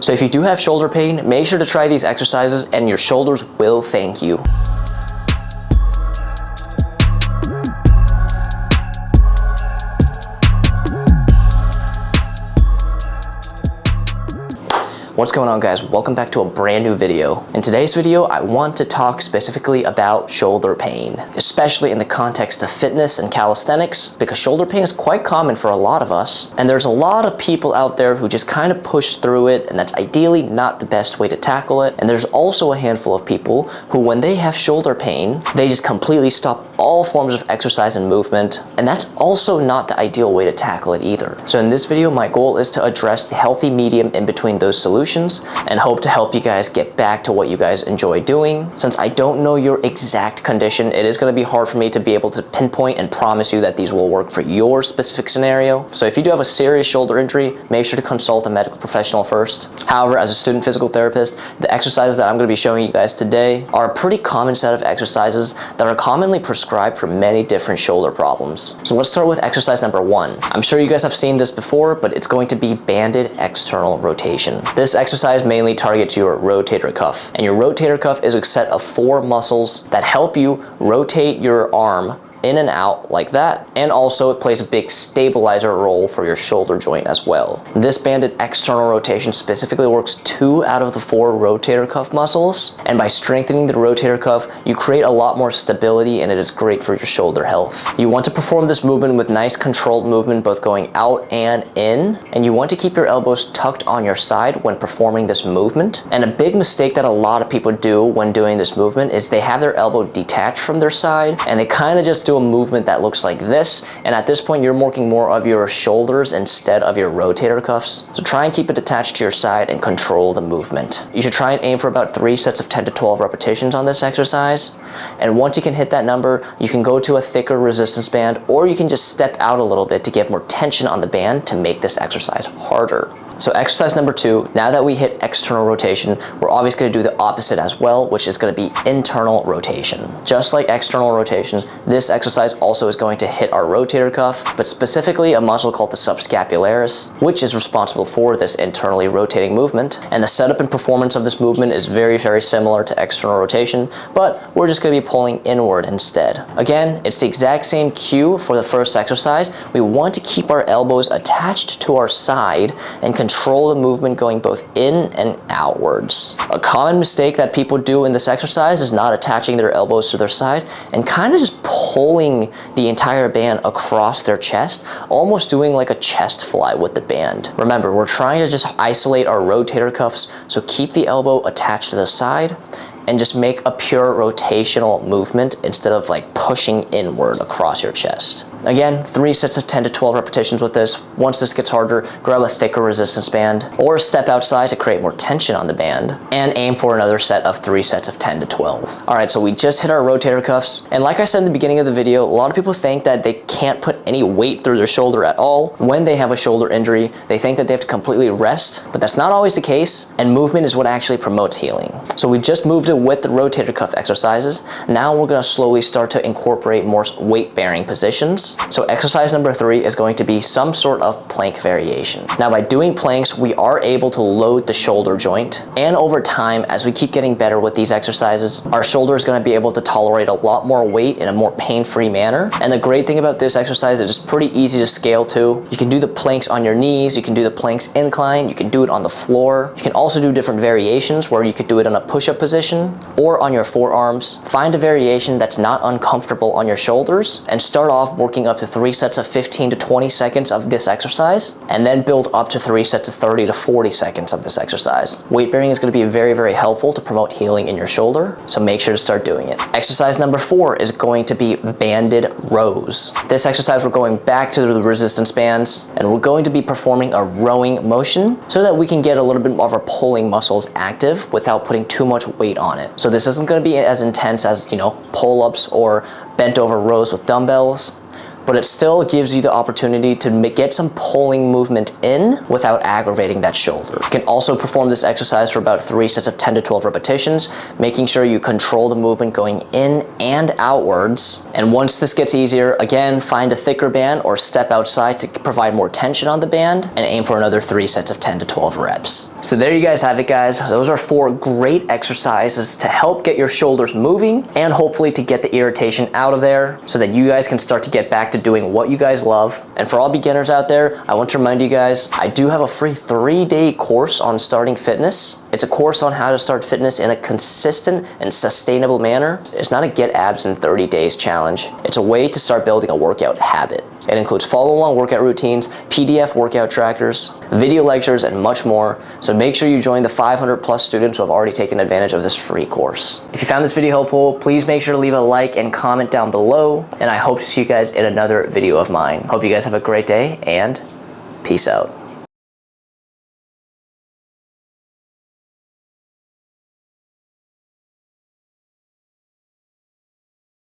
So if you do have shoulder pain, make sure to try these exercises and your shoulders will thank you. What's going on, guys? Welcome back to a brand new video. In today's video, I want to talk specifically about shoulder pain, especially in the context of fitness and calisthenics, because shoulder pain is quite common for a lot of us. And there's a lot of people out there who just kind of push through it, and that's ideally not the best way to tackle it. And there's also a handful of people who, when they have shoulder pain, they just completely stop all forms of exercise and movement. And that's also not the ideal way to tackle it either. So in this video, my goal is to address the healthy medium in between those solutions and hope to help you guys get back to what you guys enjoy doing. Since I don't know your exact condition, it is going to be hard for me to be able to pinpoint and promise you that these will work for your specific scenario. So if you do have a serious shoulder injury, make sure to consult a medical professional first. However, as a student physical therapist, the exercises that I'm going to be showing you guys today are a pretty common set of exercises that are commonly prescribed for many different shoulder problems. So let's start with exercise number 1. I'm sure you guys have seen this before, but it's going to be banded external rotation. This exercise mainly targets your rotator cuff, and your rotator cuff is a set of 4 muscles that help you rotate your arm in and out like that, and also it plays a big stabilizer role for your shoulder joint as well. This banded external rotation specifically works 2 out of the 4 rotator cuff muscles, and by strengthening the rotator cuff, you create a lot more stability, and it is great for your shoulder health. You want to perform this movement with nice controlled movement both going out and in, and you want to keep your elbows tucked on your side when performing this movement. And a big mistake that a lot of people do when doing this movement is they have their elbow detached from their side, and they kind of just do a movement that looks like this, and at this point you're working more of your shoulders instead of your rotator cuffs. So try and keep it attached to your side and control the movement. You should try and aim for about 3 sets of 10 to 12 repetitions on this exercise, and once you can hit that number, you can go to a thicker resistance band, or you can just step out a little bit to get more tension on the band to make this exercise harder. So exercise number 2, now that we hit external rotation, we're obviously going to do the opposite as well, which is going to be internal rotation. Just like external rotation, this exercise also is going to hit our rotator cuff, but specifically a muscle called the subscapularis, which is responsible for this internally rotating movement. And the setup and performance of this movement is very, very similar to external rotation, but we're just going to be pulling inward instead. Again, it's the exact same cue for the first exercise. We want to keep our elbows attached to our side and control the movement going both in and outwards. A common mistake that people do in this exercise is not attaching their elbows to their side and kind of just pulling the entire band across their chest, almost doing like a chest fly with the band. Remember, we're trying to just isolate our rotator cuffs, so keep the elbow attached to the side and just make a pure rotational movement instead of like pushing inward across your chest. Again, 3 sets of 10 to 12 repetitions with this. Once this gets harder, grab a thicker resistance band or step outside to create more tension on the band, and aim for another set of 3 sets of 10 to 12. All right, so we just hit our rotator cuffs, and like I said in the beginning of the video, a lot of people think that they can't put any weight through their shoulder at all. When they have a shoulder injury, they think that they have to completely rest, but that's not always the case, and movement is what actually promotes healing. So we just moved it with the rotator cuff exercises. Now we're going to slowly start to incorporate more weight-bearing positions. So exercise number 3 is going to be some sort of plank variation. Now by doing planks, we are able to load the shoulder joint, and over time, as we keep getting better with these exercises, our shoulder is going to be able to tolerate a lot more weight in a more pain-free manner. And the great thing about this exercise is it's pretty easy to scale to. You can do the planks on your knees, you can do the planks incline, you can do it on the floor. You can also do different variations where you could do it in a push-up position or on your forearms. Find a variation that's not uncomfortable on your shoulders and start off working up to 3 sets of 15 to 20 seconds of this exercise, and then build up to 3 sets of 30 to 40 seconds of this exercise. Weight bearing is going to be very, very helpful to promote healing in your shoulder, so make sure to start doing it. Exercise number 4 is going to be banded rows. This exercise, we're going back to the resistance bands, and we're going to be performing a rowing motion so that we can get a little bit more of our pulling muscles active without putting too much weight on it. So this isn't going to be as intense as, pull-ups or bent over rows with dumbbells, but it still gives you the opportunity to get some pulling movement in without aggravating that shoulder. You can also perform this exercise for about 3 sets of 10 to 12 repetitions, making sure you control the movement going in and outwards. And once this gets easier, again, find a thicker band or step outside to provide more tension on the band and aim for another 3 sets of 10 to 12 reps. So there you guys have it, guys. Those are 4 great exercises to help get your shoulders moving and hopefully to get the irritation out of there so that you guys can start to get back to doing what you guys love. And for all beginners out there, I want to remind you guys, I do have a free 3-day course on starting fitness. It's a course on how to start fitness in a consistent and sustainable manner. It's not a get abs in 30 days challenge. It's a way to start building a workout habit. It includes follow-along workout routines, PDF workout trackers, video lectures, and much more. So make sure you join the 500+ students who have already taken advantage of this free course. If you found this video helpful, please make sure to leave a like and comment down below. And I hope to see you guys in another video of mine. Hope you guys have a great day and peace out.